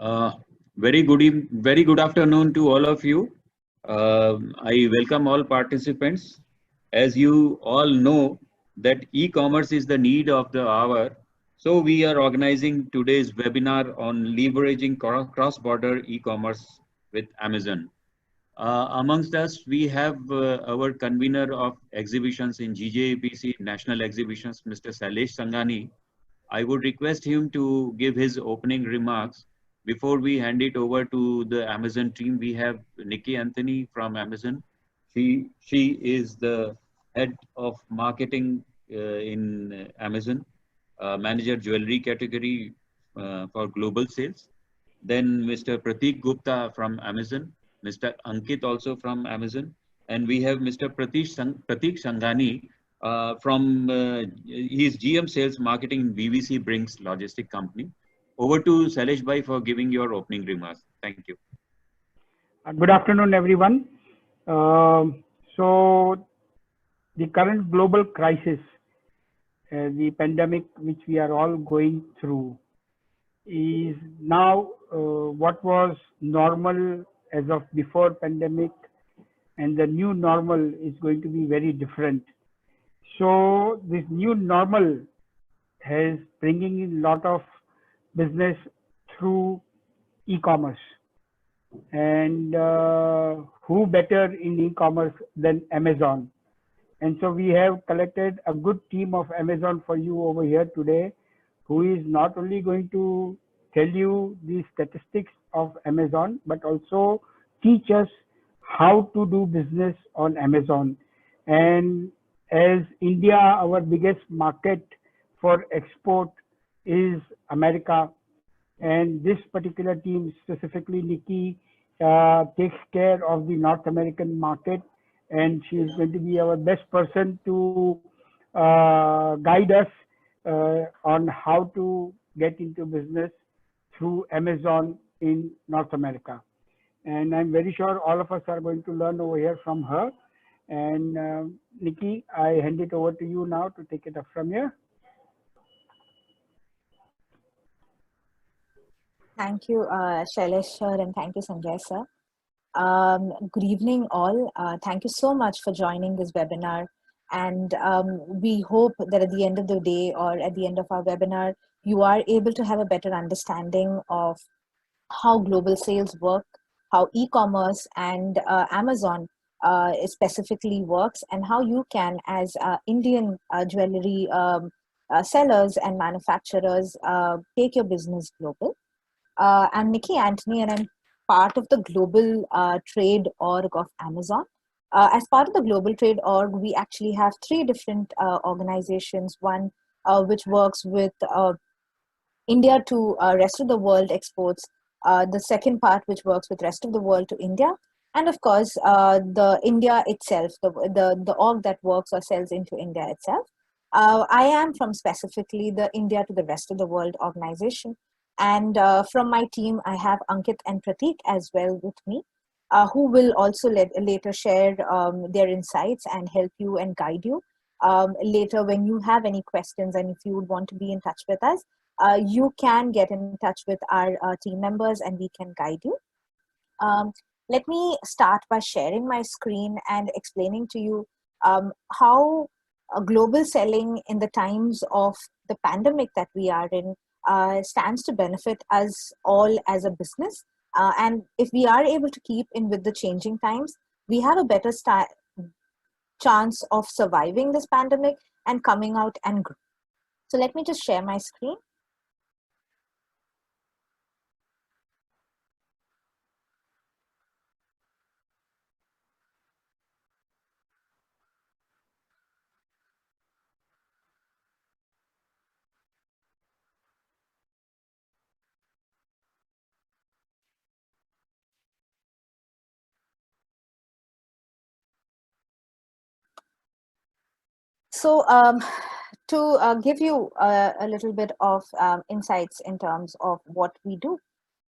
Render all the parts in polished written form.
Uh, very good afternoon to all of you. I welcome all participants. As you all know, that e-commerce is the need of the hour. So we are organizing today's webinar on leveraging cross-border e-commerce with Amazon. Amongst us, we have our convener of exhibitions in GJAPC National Exhibitions, Mr. Sailesh Sanghani. I would request him to give his opening remarks. Before we hand it over to the Amazon team, we have Nikki Anthony from Amazon. She is the head of marketing in Amazon, manager jewelry category for global sales. Then Mr. Pratik Gupta from Amazon, Mr. Ankit also from Amazon, and we have Mr. Pratik Sanghani from he's GM Sales Marketing in BBC Brinks Logistic Company. Over to Sailesh Bhai for giving your opening remarks. Thank you. Good afternoon, everyone. So the current global crisis, the pandemic which we are all going through, is now what was normal as of before pandemic, and the new normal is going to be very different. So this new normal has bringing in a lot of business through e-commerce. And who better in e-commerce than Amazon? And so we have collected a good team of Amazon for you over here today, who is not only going to tell you the statistics of Amazon, but also teach us how to do business on Amazon. And as India, our biggest market for export is America. And this particular team, specifically Nikki, takes care of the North American market, and she is going to be our best person to guide us on how to get into business through Amazon in North America. And I'm very sure all of us are going to learn over here from her. And Nikki, I hand it over to you now to take it up from here. Thank you, Shailesh sir, and thank you, Sanjay sir. Good evening, all. Thank you so much for joining this webinar. And we hope that at the end of the day or at the end of our webinar, you are able to have a better understanding of how global sales work, how e-commerce and Amazon specifically works, and how you can, as Indian jewelry sellers and manufacturers, take your business global. I'm Nikki Anthony, and I'm part of the global trade org of Amazon. As part of the global trade org, we actually have three different organizations. One which works with India to rest of the world exports. The second part which works with rest of the world to India. And of course, the India itself, the org that works or sells into India itself. I am from specifically the India to the rest of the world organization. And from my team, I have Ankit and Pratik as well with me, who will also later share their insights and help you and guide you. Later, when you have any questions and if you would want to be in touch with us, you can get in touch with our team members and we can guide you. Let me start by sharing my screen and explaining to you how global selling in the times of the pandemic that we are in stands to benefit us all as a business. And if we are able to keep in with the changing times, we have a better chance of surviving this pandemic and coming out and grow. So let me just share my screen. So to give you a little bit of insights in terms of what we do,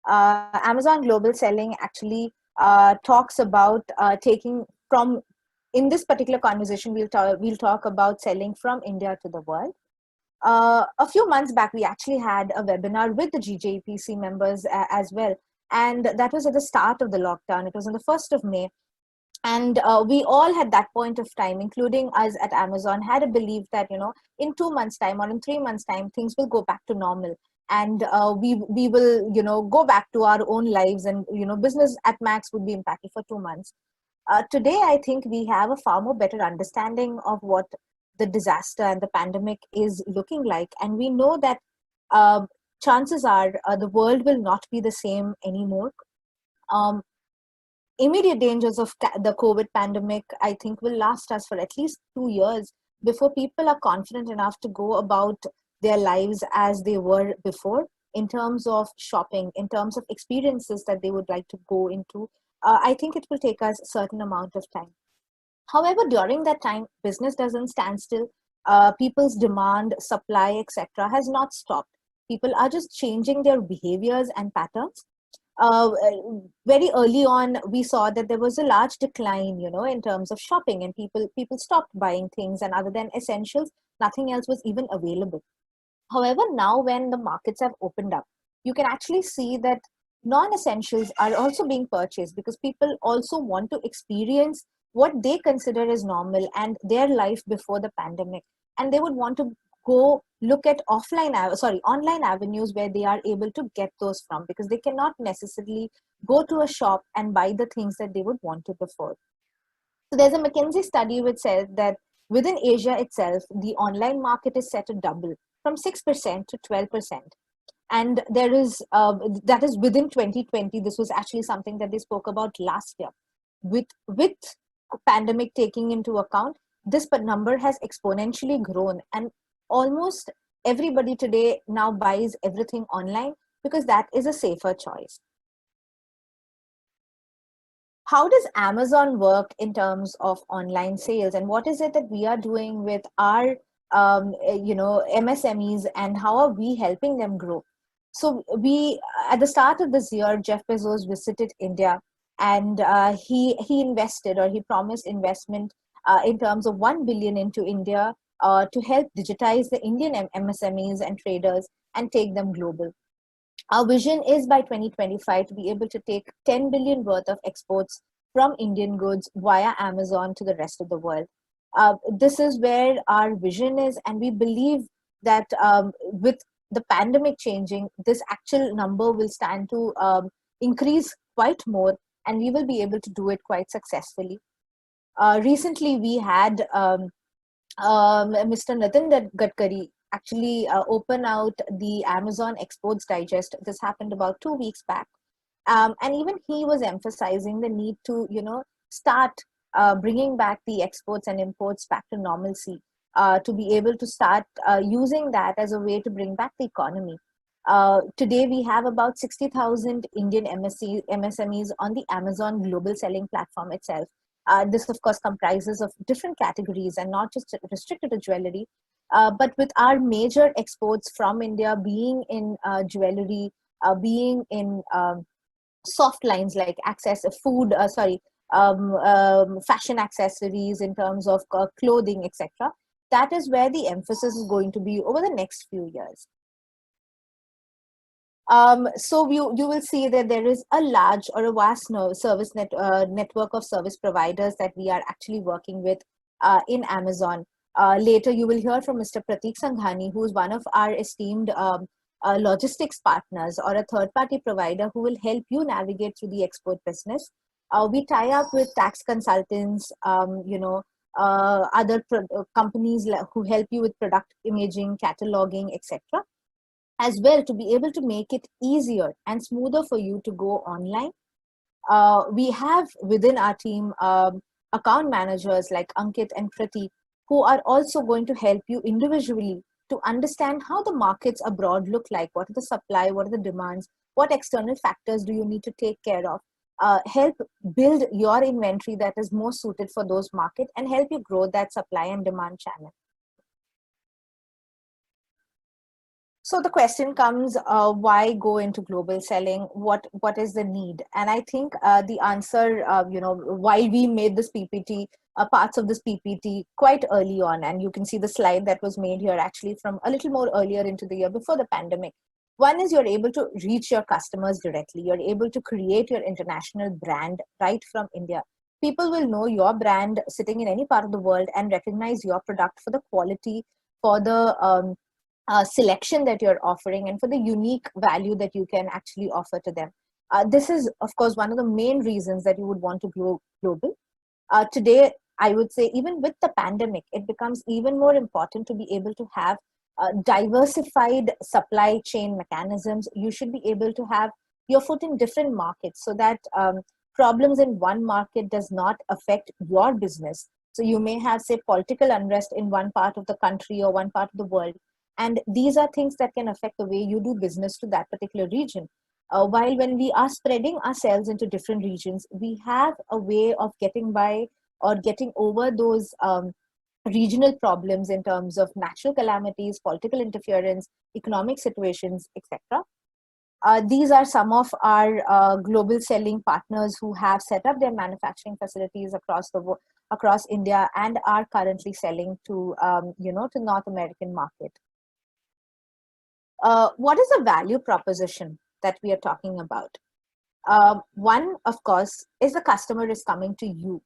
Amazon Global Selling actually talks about taking from, in this particular conversation, we'll talk about selling from India to the world. A few months back, we actually had a webinar with the GJPC members as well. And that was at the start of the lockdown. It was on the 1st of May. And we all at that point of time, including us at Amazon, had a belief that, in 2 months' time or in 3 months' time, things will go back to normal. And we will, go back to our own lives, and, business at max would be impacted for 2 months. Today, I think we have a far more better understanding of what the disaster and the pandemic is looking like. And we know that uh, chances are the world will not be the same anymore. Um, Immediate dangers of the COVID pandemic, I think, will last us for at least 2 years before people are confident enough to go about their lives as they were before, in terms of shopping, in terms of experiences that they would like to go into. I think it will take us a certain amount of time. However, during that time, business doesn't stand still. People's demand, supply, etc., has not stopped. People are just changing their behaviors and patterns. Very early on, we saw that there was a large decline, in terms of shopping, and people stopped buying things, and other than essentials, nothing else was even available. However, now when the markets have opened up, you can actually see that non-essentials are also being purchased, because people also want to experience what they consider as normal and their life before the pandemic, and they would want to go look at online avenues where they are able to get those from, because they cannot necessarily go to a shop and buy the things that they would want to before. So there's a McKinsey study which says that within Asia itself, the online market is set to double from 6% to 12%. And there is that is within 2020. This was actually something that they spoke about last year. With pandemic taking into account, this number has exponentially grown, and almost everybody today now buys everything online because that is a safer choice. How does Amazon work in terms of online sales, and what is it that we are doing with our MSMEs, and how are we helping them grow? So we, at the start of this year, Jeff Bezos visited India, and he invested, or he promised investment in terms of 1 billion into India to help digitize the Indian MSMEs and traders and take them global. Our vision is by 2025 to be able to take 10 billion worth of exports from Indian goods via Amazon to the rest of the world. This is where our vision is, and we believe that with the pandemic changing, this actual number will stand to increase quite more, and we will be able to do it quite successfully. Recently, we had Mr. Nitin Gadkari actually open out the Amazon Exports Digest. This happened about 2 weeks back. And even he was emphasizing the need to, start bringing back the exports and imports back to normalcy, to be able to start using that as a way to bring back the economy. Today, we have about 60,000 Indian MSMEs on the Amazon global selling platform itself. This, of course, comprises of different categories and not just restricted to jewelry. But with our major exports from India being in jewelry, being in soft lines like fashion accessories, in terms of clothing, etc. That is where the emphasis is going to be over the next few years. So you will see that there is a large or a vast network of service providers that we are actually working with in Amazon. Later, you will hear from Mr. Pratik Sanghani, who is one of our esteemed logistics partners, or a third-party provider who will help you navigate through the export business. We tie up with tax consultants, other companies who help you with product imaging, cataloging, etc., as well, to be able to make it easier and smoother for you to go online. We have within our team account managers like Ankit and Prati, who are also going to help you individually to understand how the markets abroad look like, what are the supply, what are the demands, what external factors do you need to take care of, help build your inventory that is more suited for those markets, and help you grow that supply and demand channel. So the question comes, why go into global selling? What is the need? And I think the answer, while we made this PPT, parts of this PPT quite early on. And you can see the slide that was made here actually from a little more earlier into the year before the pandemic. One is you're able to reach your customers directly. You're able to create your international brand right from India. People will know your brand sitting in any part of the world and recognize your product for the quality, for the selection that you're offering, and for the unique value that you can actually offer to them. This is, of course, one of the main reasons that you would want to go global. Today, I would say, even with the pandemic, it becomes even more important to be able to have diversified supply chain mechanisms. You should be able to have your foot in different markets so that problems in one market does not affect your business. So you may have, say, political unrest in one part of the country or one part of the world. And these are things that can affect the way you do business to that particular region. While when we are spreading ourselves into different regions, we have a way of getting by or getting over those regional problems in terms of natural calamities, political interference, economic situations, etc. These are some of our global selling partners who have set up their manufacturing facilities across India and are currently selling to to North American market. What is the value proposition that we are talking about? One, of course, is the customer is coming to you.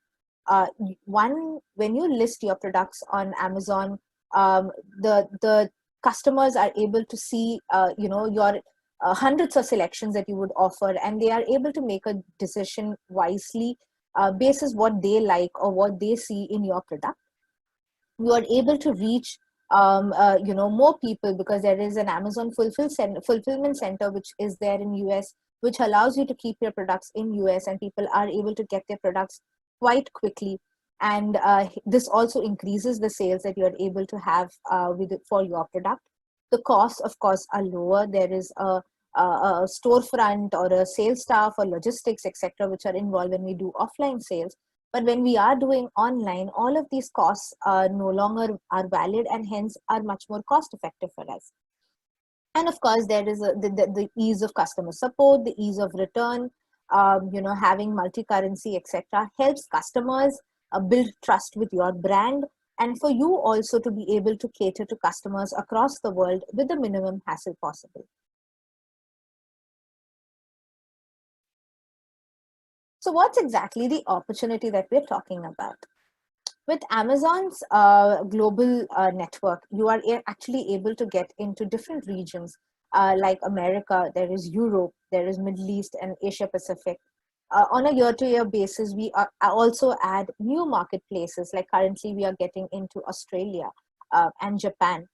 When you list your products on Amazon, the customers are able to see your hundreds of selections that you would offer, and they are able to make a decision wisely basis what they like or what they see in your product. You are able to reach more people because there is an Amazon fulfillment center which is there in US, which allows you to keep your products in US, and people are able to get their products quite quickly. And this also increases the sales that you're able to have for your product. The costs, of course, are lower. There is a storefront or a sales staff or logistics, etc., which are involved when we do offline sales. But when we are doing online, all of these costs no longer are valid and hence are much more cost effective for us. And of course, there is the ease of customer support, the ease of return, having multi-currency, etc., helps customers build trust with your brand, and for you also to be able to cater to customers across the world with the minimum hassle possible. So what's exactly the opportunity that we're talking about? With Amazon's global network, you are actually able to get into different regions like America, there is Europe, there is Middle East and Asia Pacific. On a year-to-year basis, we also add new marketplaces, like currently we are getting into Australia and Japan.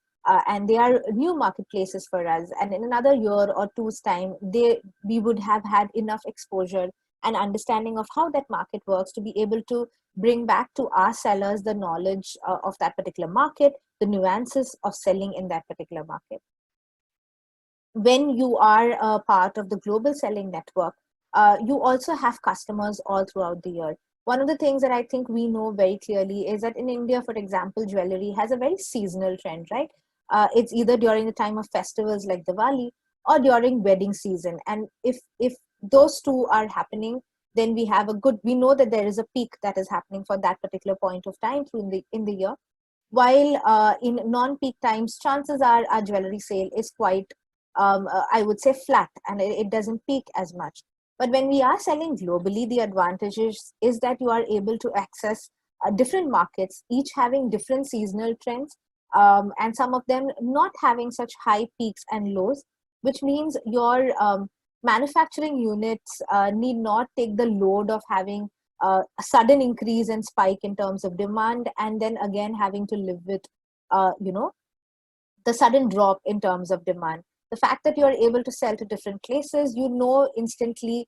And they are new marketplaces for us. And in another year or two's time, we would have had enough exposure and understanding of how that market works to be able to bring back to our sellers the knowledge of that particular market, the nuances of selling in that particular market. When you are a part of the global selling network, you also have customers all throughout the year. One of the things that I think we know very clearly is that in India, for example, jewelry has a very seasonal trend, right? It's either during the time of festivals like Diwali or during wedding season. And if those two are happening, then we know that there is a peak that is happening for that particular point of time in the year. While in non-peak times, chances are our jewelry sale is quite, I would say, flat, and it doesn't peak as much. But when we are selling globally, the advantage is that you are able to access different markets, each having different seasonal trends, and some of them not having such high peaks and lows, which means your manufacturing units need not take the load of having a sudden increase and spike in terms of demand, and then again having to live with the sudden drop in terms of demand. The fact that you're able to sell to different places, instantly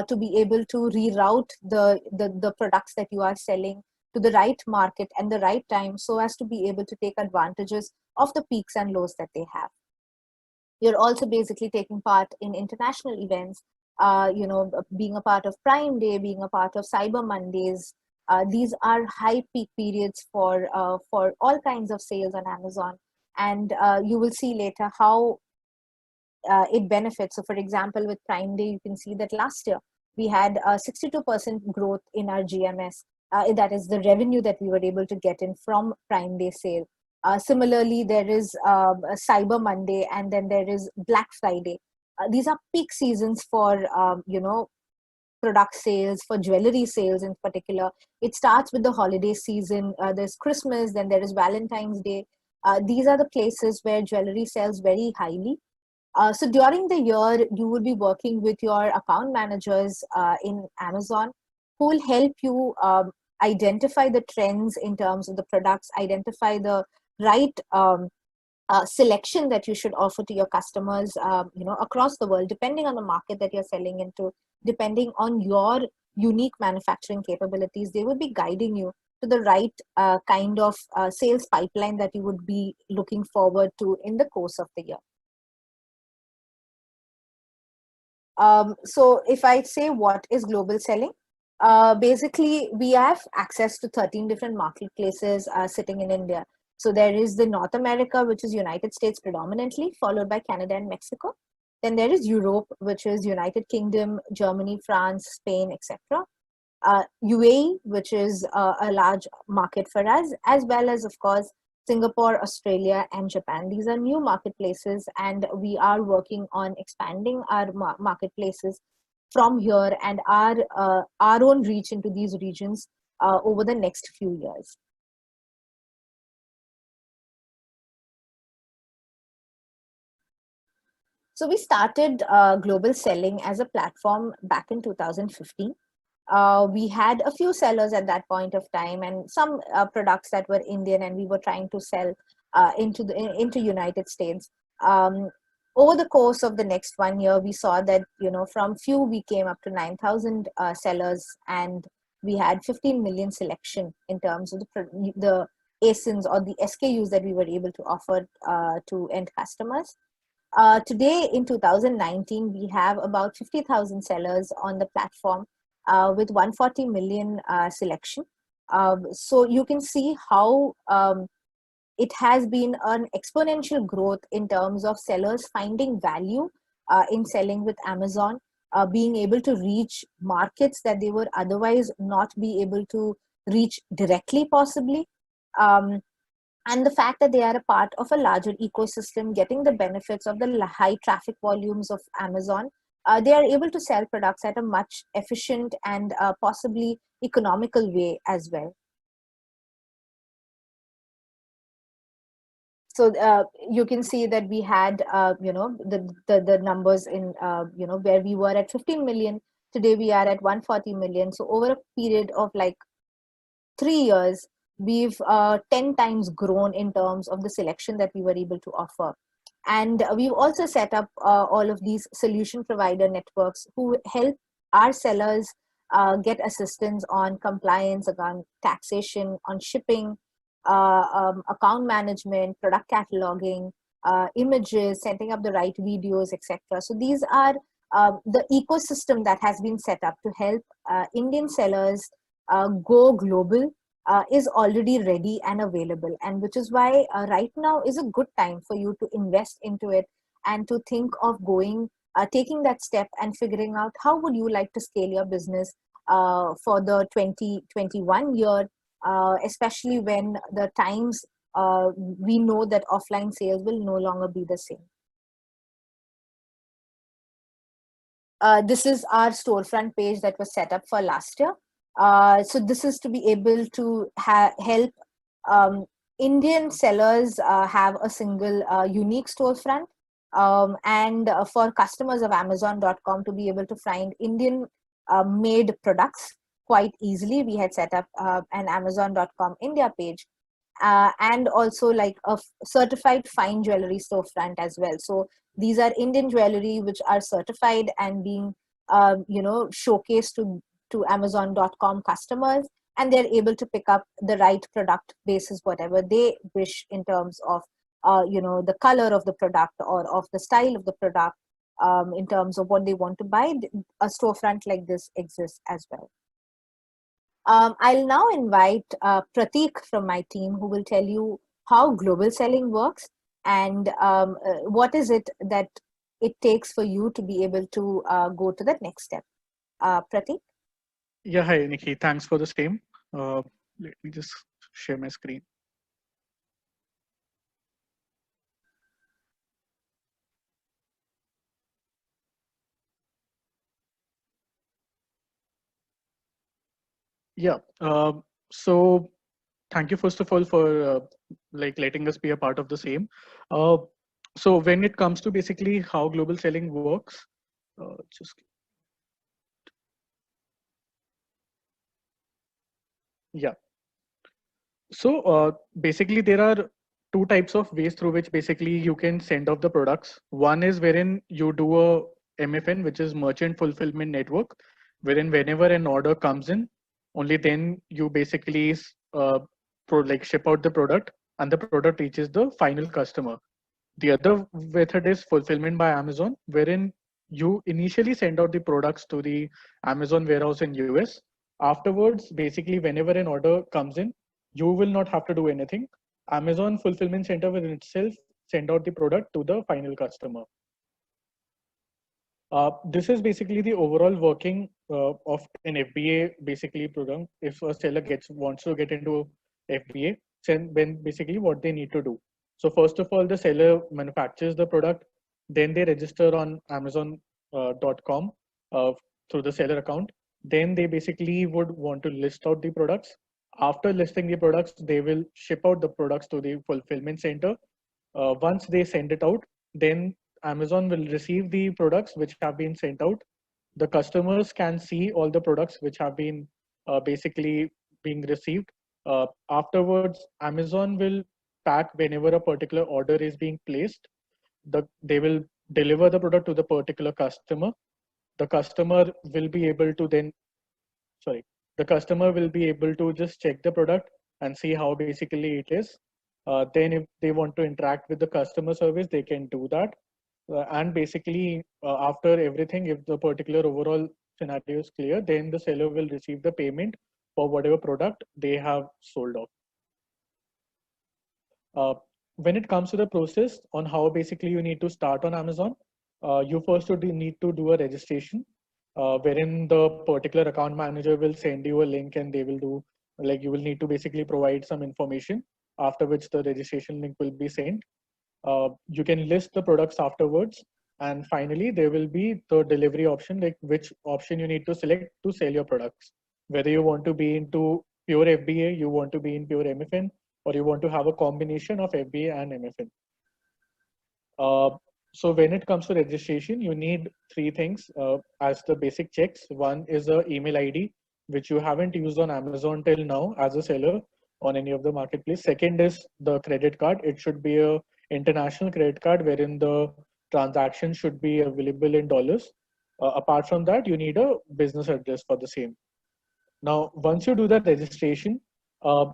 to be able to reroute the products that you are selling to the right market and the right time, so as to be able to take advantages of the peaks and lows that they have. You're also basically taking part in international events, being a part of Prime Day, being a part of Cyber Mondays. These are high peak periods for all kinds of sales on Amazon. And you will see later how it benefits. So for example, with Prime Day, you can see that last year we had a 62% growth in our GMS. that is the revenue that we were able to get in from Prime Day sale. Similarly, there is a Cyber Monday, and then there is Black Friday. These are peak seasons for product sales, for jewelry sales in particular. It starts with the holiday season. There's Christmas, then there is Valentine's Day. These are the places where jewelry sells very highly. So during the year, you will be working with your account managers in Amazon, who will help you identify the trends in terms of the products, identify the right selection that you should offer to your customers, across the world, depending on the market that you're selling into, depending on your unique manufacturing capabilities. They will be guiding you to the right kind of sales pipeline that you would be looking forward to in the course of the year. So if I say what is global selling, basically we have access to 13 different marketplaces sitting in India. So there is the North America, which is United States predominantly, followed by Canada and Mexico. Then there is Europe, which is United Kingdom, Germany, France, Spain, etc. UAE, which is a large market for us, as well as, of course, Singapore, Australia, and Japan. These are new marketplaces, and we are working on expanding our marketplaces from here and our own reach into these regions over the next few years. So we started global selling as a platform back in 2015. We had a few sellers at that point of time, and some products that were Indian, and we were trying to sell into United States. Over the course of the next 1 year, we saw that from few we came up to 9,000 sellers, and we had 15 million selection in terms of the ASINs or the SKUs that we were able to offer to end customers. Today in 2019, we have about 50,000 sellers on the platform with 140 million selection. So you can see how it has been an exponential growth in terms of sellers finding value in selling with Amazon, being able to reach markets that they would otherwise not be able to reach directly, possibly. And the fact that they are a part of a larger ecosystem, getting the benefits of the high traffic volumes of Amazon, they are able to sell products at a much efficient and possibly economical way as well. So you can see that we had, the numbers in, where we were at 15 million. Today we are at 140 million. So over a period of like 3 years, we've 10 times grown in terms of the selection that we were able to offer. And we've also set up all of these solution provider networks who help our sellers get assistance on compliance, on taxation, on shipping, account management, product cataloging, images, setting up the right videos, etc. So these are the ecosystem that has been set up to help Indian sellers go global. Is already ready and available, and which is why right now is a good time for you to invest into it and to think of taking that step and figuring out how would you like to scale your business for the 2021 year, especially when the times we know that offline sales will no longer be the same. This is our storefront page that was set up for last year. So this is to be able to help Indian sellers have a single unique storefront, and for customers of Amazon.com to be able to find Indian made products quite easily. We had set up an Amazon.com India page, and also like a certified fine jewelry storefront as well. So these are Indian jewelry which are certified and being showcased to Amazon.com customers, and they're able to pick up the right product basis whatever they wish in terms of the color of the product or of the style of the product, in terms of what they want to buy. A storefront like this exists as well. I'll now invite Pratik from my team, who will tell you how global selling works and what is it that it takes for you to be able to go to that next step. Pratik? Yeah, hi, Nikki. Thanks for the same. Let me just share my screen. Yeah. So thank you first of all for like letting us be a part of the same. Uh, so when it comes to basically how global selling works, just yeah. So basically there are two types of ways through which basically you can send off the products. One is wherein you do a MFN, which is Merchant Fulfillment Network, wherein whenever an order comes in, only then you basically like ship out the product and the product reaches the final customer. The other method is fulfillment by Amazon, wherein you initially send out the products to the Amazon warehouse in US. Afterwards, basically, whenever an order comes in, you will not have to do anything. Amazon fulfillment center will itself send out the product to the final customer. This is basically the overall working of an FBA basically program. If a seller wants to get into FBA, then basically what they need to do. So first of all, the seller manufactures the product, then they register on Amazon.com through the seller account. Then they basically would want to list out the products. After listing the products, they will ship out the products to the fulfillment center. Once they send it out, then Amazon will receive the products which have been sent out. The customers can see all the products which have been basically being received. Afterwards, Amazon will pack whenever a particular order is being placed. They will deliver the product to the particular customer. The customer will be able to then, sorry, the customer will be able to just check the product and see how basically it is. Then if they want to interact with the customer service, they can do that. And basically, after everything, if the particular overall scenario is clear, then the seller will receive the payment for whatever product they have sold off. When it comes to the process on how basically you need to start on Amazon, you first would need to do a registration, wherein the particular account manager will send you a link and they will do, like, you will need to basically provide some information, after which the registration link will be sent. You can list the products afterwards. And finally, there will be the delivery option, like which option you need to select to sell your products. Whether you want to be into pure FBA, you want to be in pure MFN, or you want to have a combination of FBA and MFN. So when it comes to registration, you need three things as the basic checks. One is a email ID, which you haven't used on Amazon till now as a seller on any of the marketplace. Second is the credit card. It should be a international credit card wherein the transaction should be available in dollars. Apart from that, you need a business address for the same. Now, once you do that registration, uh,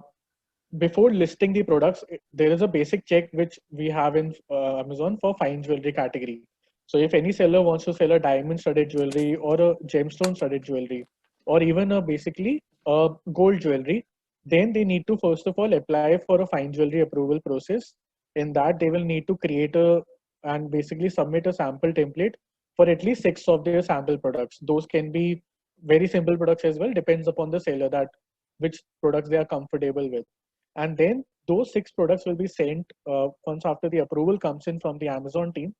before listing the products, there is a basic check which we have in Amazon for fine jewelry category. So if any seller wants to sell a diamond studded jewelry or a gemstone studded jewelry, or even a basically gold jewelry, then they need to first of all apply for a fine jewelry approval process. In that, they will need to create a and basically submit a sample template for at least 6 of their sample products. Those can be very simple products as well, depends upon the seller that which products they are comfortable with. And then those 6 products will be sent once after the approval comes in from the Amazon team.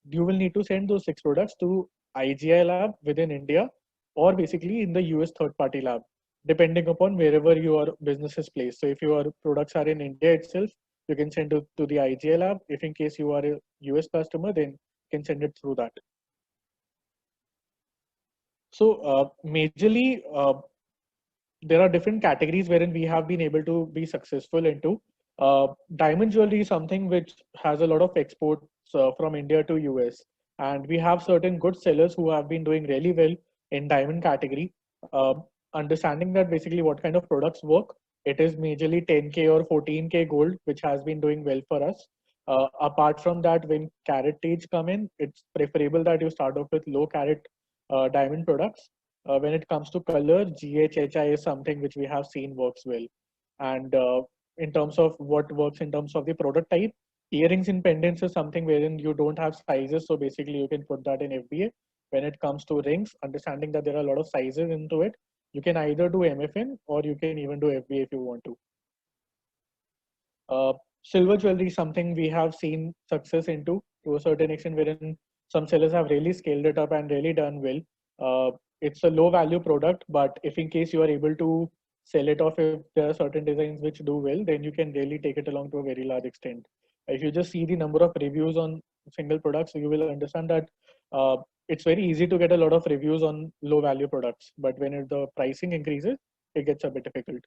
You will need to send those 6 products to IGI lab within India, or basically in the US third party lab, depending upon wherever your business is placed. So if your products are in India itself, you can send it to the IGI lab. If in case you are a US customer, then you can send it through that. So majorly, there are different categories wherein we have been able to be successful into. Diamond jewelry is something which has a lot of exports from India to US, and we have certain good sellers who have been doing really well in diamond category. Uh, Understanding that basically what kind of products work, it is majorly 10K or 14K gold, which has been doing well for us. Apart from that, when carat age come in, it's preferable that you start off with low carat diamond products. When it comes to color, GHHI is something which we have seen works well. And in terms of what works in terms of the product type, earrings and pendants is something wherein you don't have sizes. So basically you can put that in FBA. When it comes to rings, understanding that there are a lot of sizes into it, You can either do MFN or you can even do FBA if you want to. Silver jewelry is something we have seen success into to a certain extent, wherein some sellers have really scaled it up and really done well. It's a low value product, but if in case you are able to sell it off, if there are certain designs which do well, then you can really take it along to a very large extent. If you just see the number of reviews on single products, you will understand that it's very easy to get a lot of reviews on low value products, but when the pricing increases, it gets a bit difficult.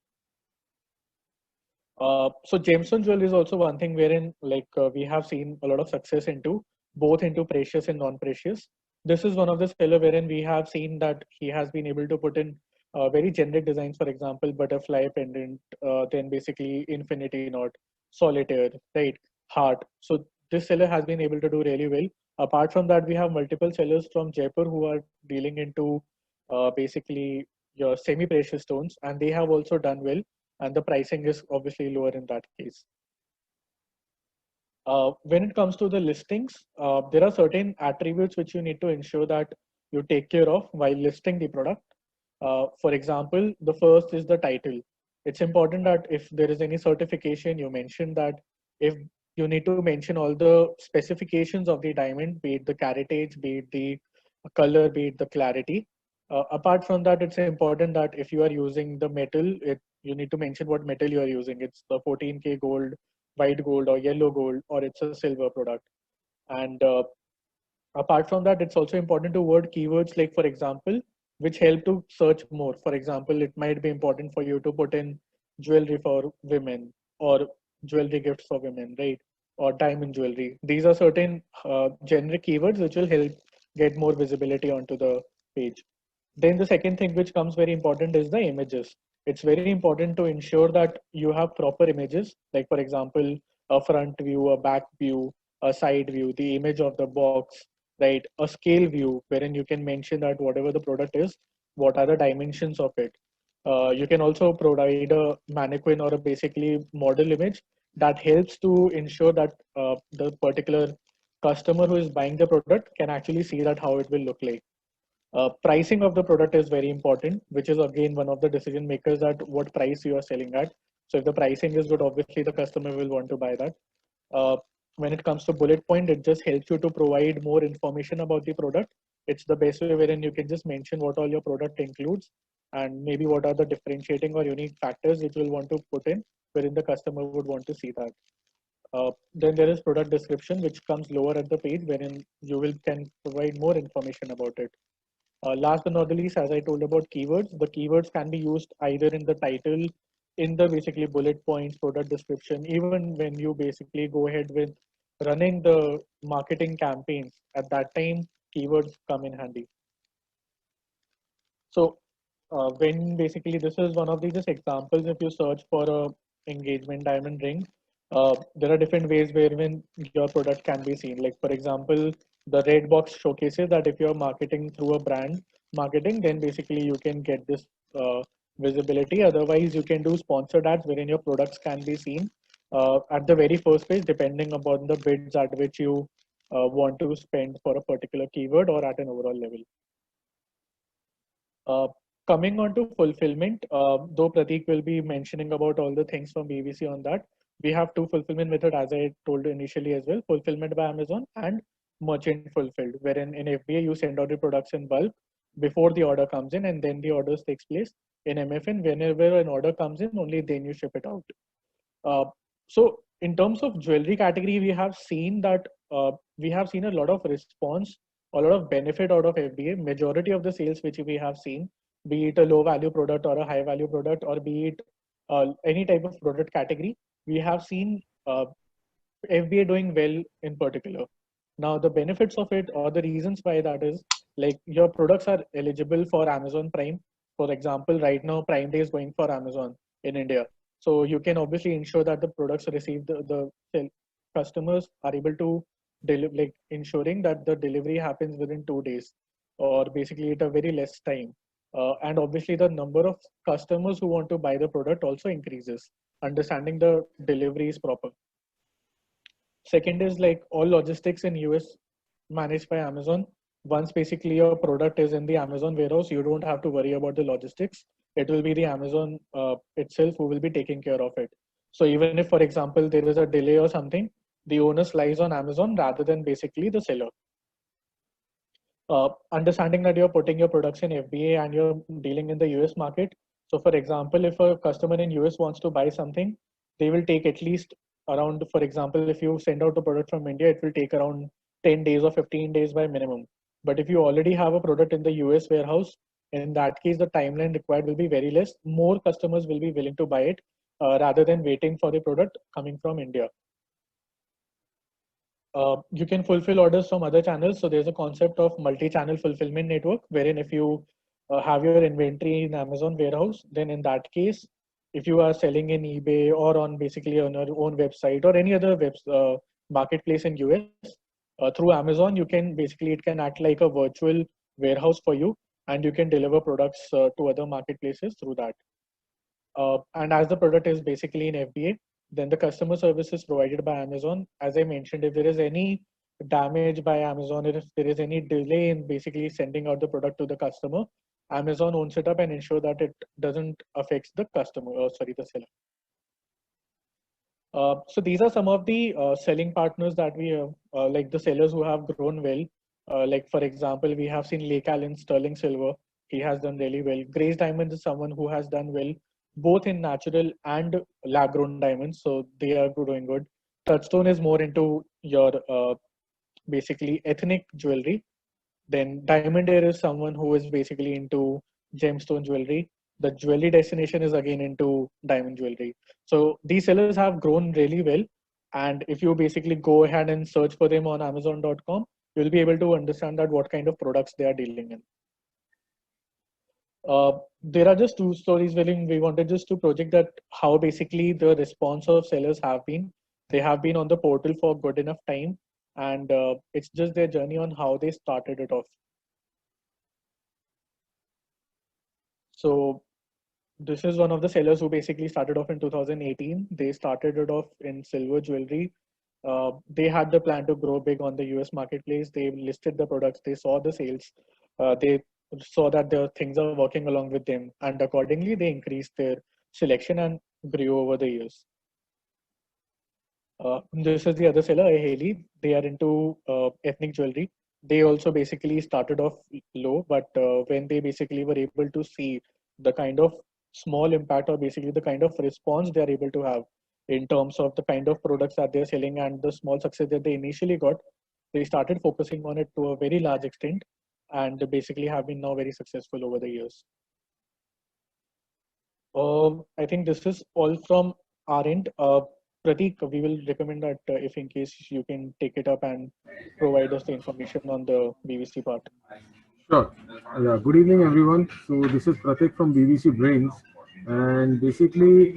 So gemstone jewelry is also one thing wherein we have seen a lot of success into both into precious and non-precious. This is one of the seller wherein we have seen that he has been able to put in very generic designs, for example, butterfly pendant, then basically infinity knot, solitaire, right, heart. So this seller has been able to do really well. Apart from that, we have multiple sellers from Jaipur who are dealing into basically your semi-precious stones, and they have also done well, and the pricing is obviously lower in that case. When it comes to the listings, there are certain attributes which you need to ensure that you take care of while listing the product. For example, the first is the title. It's important that if there is any certification, you mention that. If you need to mention all the specifications of the diamond, be it the caratage, be it the color, be it the clarity. Apart from that, it's important that if you are using the metal, you need to mention what metal you are using. It's the 14K gold, white gold, or yellow gold, or it's a silver product. And apart from that, it's also important to word keywords like, for example, which help to search more. For example, it might be important for you to put in jewelry for women or jewelry gifts for women, right? Or diamond jewelry. These are certain generic keywords which will help get more visibility onto the page. Then the second thing which comes very important is the images. It's very important to ensure that you have proper images, like for example, a front view, a back view, a side view, the image of the box, right? A scale view wherein you can mention that whatever the product is, what are the dimensions of it. You can also provide a mannequin or a basically model image that helps to ensure that the particular customer who is buying the product can actually see that how it will look like. Pricing of the product is very important, which is again one of the decision makers at what price you are selling at. So if the pricing is good, obviously the customer will want to buy that. When it comes to bullet point, it just helps you to provide more information about the product. It's the best way wherein you can just mention what all your product includes and maybe what are the differentiating or unique factors which you'll want to put in wherein the customer would want to see that. Then there is product description, which comes lower at the page wherein you can provide more information about it. Last but not the least, as I told about keywords, the keywords can be used either in the title, in the basically bullet points, product description, even when you basically go ahead with running the marketing campaigns. At that time, keywords come in handy. So when basically this is one of the just examples, if you search for a engagement diamond ring, there are different ways wherein your product can be seen. Like for example, the red box showcases that if you're marketing through a brand marketing, then basically you can get this visibility. Otherwise, you can do sponsored ads wherein your products can be seen at the very first page, depending upon the bids at which you want to spend for a particular keyword or at an overall level. Coming on to fulfillment, though Prateek will be mentioning about all the things from BBC on that, we have two fulfillment methods, as I told initially as well, fulfillment by Amazon and merchant fulfilled, wherein in FBA you send out the products in bulk before the order comes in and then the orders takes place. In MFN, whenever an order comes in, only then you ship it out. So in terms of jewelry category, we have seen that we have seen a lot of response, a lot of benefit out of FBA. Majority of the sales which we have seen, be it a low value product or a high value product, or be it any type of product category, we have seen FBA doing well in particular. Now the benefits of it or the reasons why that is, like your products are eligible for Amazon Prime. For example, right now Prime Day is going for Amazon in India. So you can obviously ensure that the products receive the customers are able to deliver, like ensuring that the delivery happens within 2 days or basically at a very less time. And obviously the number of customers who want to buy the product also increases, understanding the delivery is proper. Second is like all logistics in US managed by Amazon. Once basically your product is in the Amazon warehouse, you don't have to worry about the logistics. it will be the Amazon itself who will be taking care of it. So even if, for example, there is a delay or something, the onus lies on Amazon rather than basically the seller. Understanding that you're putting your products in FBA and you're dealing in the US market. So for example, if a customer in US wants to buy something, they will take at least around, for example, if you send out a product from India, it will take around 10 days or 15 days by minimum. But if you already have a product in the US warehouse, in that case, the timeline required will be very less. More customers will be willing to buy it rather than waiting for the product coming from India. You can fulfill orders from other channels. So there's a concept of multi-channel fulfillment network, wherein if you have your inventory in Amazon warehouse, then in that case, if you are selling in eBay or on basically on your own website or any other marketplace in US, through Amazon, you can basically, it can act like a virtual warehouse for you, and you can deliver products to other marketplaces through that. And as the product is basically in FBA, then the customer service is provided by Amazon. As I mentioned, if there is any damage by Amazon, if there is any delay in basically sending out the product to the customer, Amazon owns it up and ensure that it doesn't affect the customer, the seller. So these are some of the selling partners that we have, like the sellers who have grown well. Like for example, we have seen Lake Allen, Sterling Silver. He has done really well. Grace Diamonds is someone who has done well, both in natural and lab-grown diamonds. So they are doing good. Touchstone is more into your basically ethnic jewelry. Then Diamond Air is someone who is basically into gemstone jewelry. The jewelry destination is again into diamond jewelry. So these sellers have grown really well. And if you basically go ahead and search for them on Amazon.com, you'll be able to understand that what kind of products they are dealing in. There are just two stories wherein we wanted just to project that how basically the response of sellers have been. They have been on the portal for good enough time, and it's just their journey on how they started it off. So this is one of the sellers who basically started off in 2018. They started it off in silver jewelry. They had the plan to grow big on the US marketplace. They listed the products, they saw the sales, they saw that the things are working along with them, and accordingly they increased their selection and grew over the years. This is the other seller, Haley. They are into ethnic jewelry. They also basically started off low, but when they basically were able to see the kind of small impact or basically the kind of response they are able to have in terms of the kind of products that they're selling and the small success that they initially got, they started focusing on it to a very large extent and basically have been now very successful over the years. I think this is all from our end. Prateek, we will recommend that if in case you can take it up and provide us the information on the BVC part. Sure. Yeah. Good evening, everyone. So this is Prateek from BVC Brains, and basically,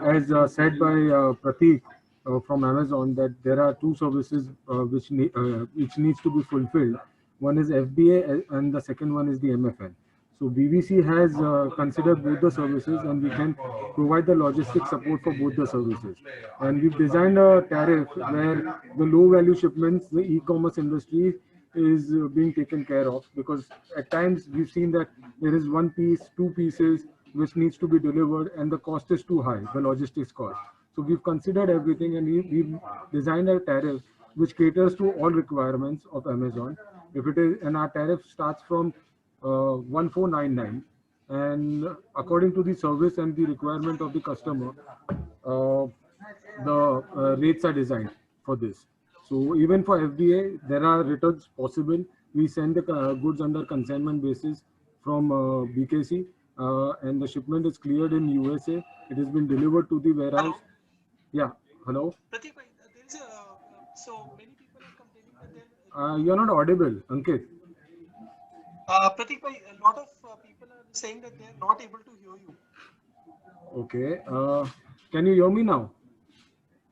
as said by Prateek from Amazon, that there are two services which needs to be fulfilled. One is FBA, and the second one is the MFN. So BVC has considered both the services, and we can provide the logistic support for both the services. And we've designed a tariff where the low value shipments, the e-commerce industry is being taken care of, because at times we've seen that there is one piece, two pieces which needs to be delivered, and the cost is too high, the logistics cost. So we've considered everything, and we've designed a tariff which caters to all requirements of Amazon. If it is, and our tariff starts from 1499, and according to the service and the requirement of the customer, the rates are designed for this. So even for FBA, there are returns possible. We send the goods under consignment basis from BKC, and the shipment is cleared in USA. It has been delivered to the warehouse. Hello? Yeah, hello. Prateek, there is so many people are complaining that You're not audible, Ankit. Prateek, a lot of people are saying that they are not able to hear you. Okay. Can you hear me now?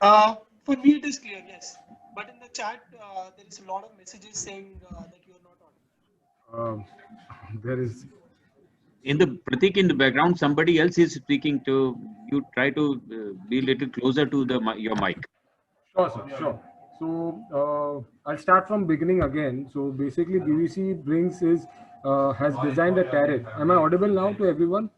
For me, it is clear, yes. But in the chat, there is a lot of messages saying that you are not audible. There is. In the Prateek, in the background, somebody else is speaking to you. Try to be a little closer to your mic. Sure, sir. Sure. So I'll start from beginning again. So basically, BVC Brains has designed a tariff. Am I audible now to everyone?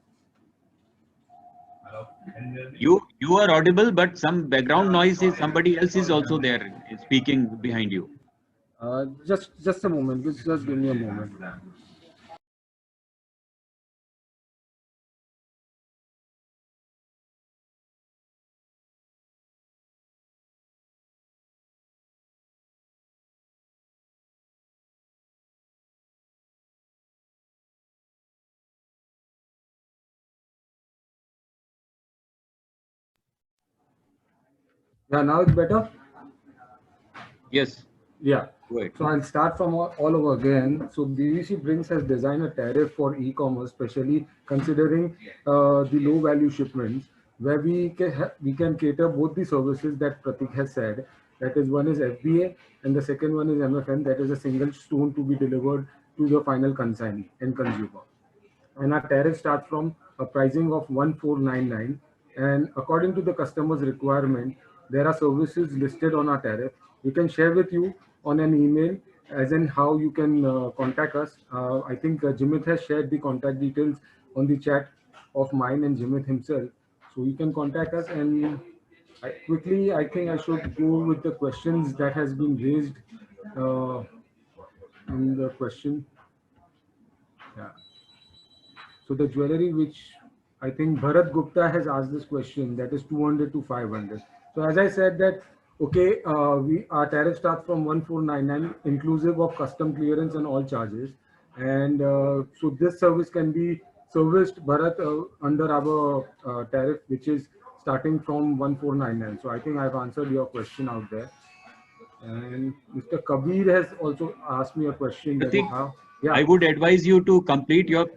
You are audible, but some background noise is somebody else is also there speaking behind you. Just a moment. Just give me a moment. Yeah, now it's better. Yes. Yeah. Go ahead. So I'll start from all over again. So BVC Brings has designed a tariff for e-commerce, especially considering the low value shipments, where we can cater both the services that Pratik has said. That is, one is FBA and the second one is MFN. That is a single stone to be delivered to the final consignee and consumer. And our tariff starts from a pricing of 1499, and according to the customer's requirement, there are services listed on our tariff. We can share with you on an email as in how you can contact us. I think Jimit has shared the contact details on the chat of mine and Jimit himself, so you can contact us. And I think I should go with the questions that has been raised uh, in the question. Yeah. So the jewelry which I think Bharat Gupta has asked this question, that is 200 to 500. So as I said that, okay, our tariff starts from 1499 inclusive of custom clearance and all charges. And so this service can be serviced, Bharat, under our tariff, which is starting from 1499. So I think I've answered your question out there. And Mr. Kabir has also asked me a question that is Pratik, how, I yeah. would advise you to complete your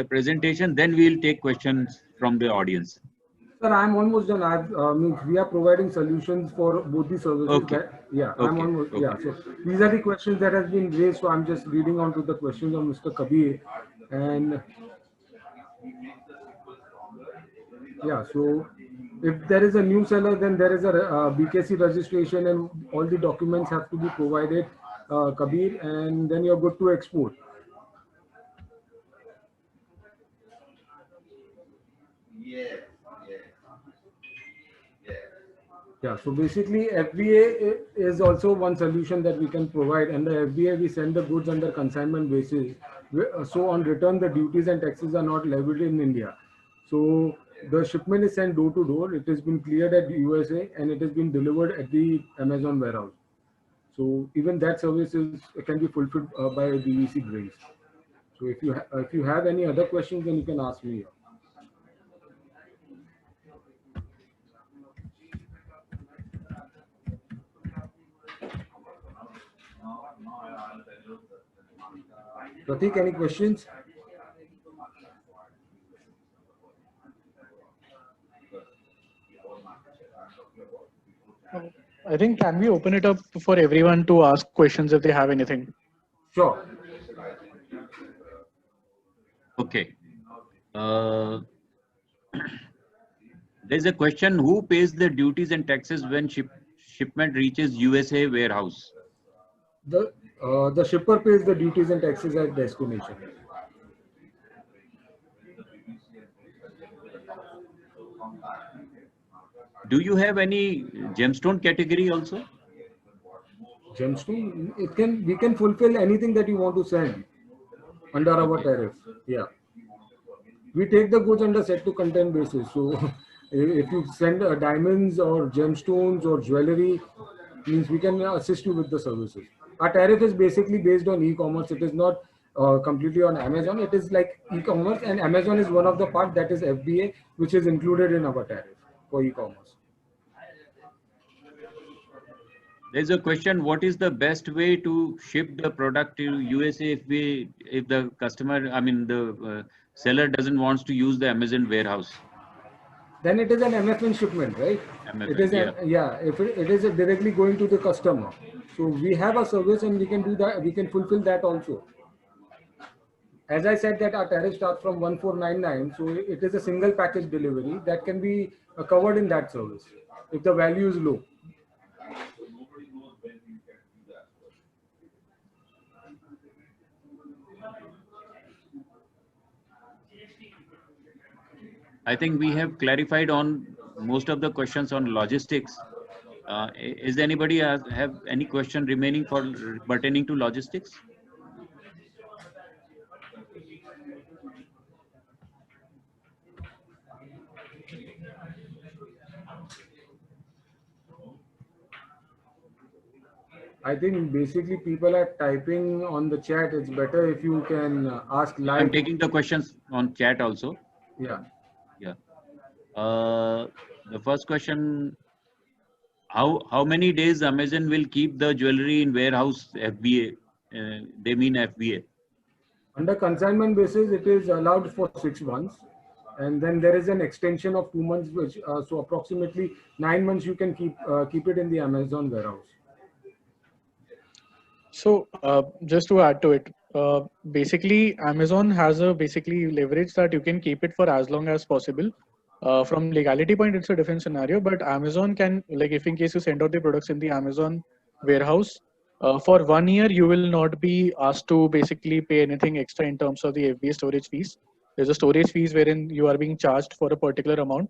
presentation, then we'll take questions from the audience. Sir, I'm almost done. Means we are providing solutions for both the services. Okay. That yeah, I'm Okay. almost Okay. yeah. So these are the questions that has been raised. So I'm just reading on to the questions of Mr. Kabir, and yeah. So if there is a new seller, then there is a BKC registration, and all the documents have to be provided, Kabir, and then you're good to export. Yeah, so basically FBA is also one solution that we can provide. And the FBA, we send the goods under consignment basis. So on return, the duties and taxes are not levied in India. So the shipment is sent door to door. It has been cleared at USA and it has been delivered at the Amazon warehouse. So even that service can be fulfilled by BVC Brings. So if you have any other questions, then you can ask me. Pratik, any questions? I think can we open it up for everyone to ask questions if they have anything? Sure. Okay. There's a question: who pays the duties and taxes when shipment reaches USA warehouse? The shipper pays the duties and taxes at destination. Do you have any gemstone category also? Gemstone, we can fulfill anything that you want to send under our Okay. tariff. Yeah, we take the goods under set to content basis. So if you send diamonds or gemstones or jewelry, means we can assist you with the services. Our tariff is basically based on e-commerce. It is not completely on Amazon. It is like e-commerce, and Amazon is one of the part, that is FBA, which is included in our tariff for e-commerce. There's a question: what is the best way to ship the product to USA if the customer, I mean the seller doesn't wants to use the Amazon warehouse? Then it is an MFN shipment, right? It MFN, is yeah. yeah. If it is directly going to the customer, so we have a service and we can do that. We can fulfill that also. As I said, that our tariff starts from 1499, so it is a single package delivery that can be covered in that service if the value is low. I think we have clarified on most of the questions on logistics. Is anybody have any question remaining for pertaining to logistics? I think basically people are typing on the chat. It's better if you can ask I'm live. taking the questions on chat also. Yeah. Yeah. The first question: How many days Amazon will keep the jewelry in warehouse FBA? They mean FBA. Under consignment basis, it is allowed for 6 months. And then there is an extension of 2 months, which so approximately 9 months you can keep it in the Amazon warehouse. So just to add to it, basically Amazon has a basically leverage that you can keep it for as long as possible. From legality point, it's a different scenario, but Amazon can, like, if in case you send out the products in the Amazon warehouse, for 1 year, you will not be asked to basically pay anything extra in terms of the FBA storage fees. There's a storage fees wherein you are being charged for a particular amount,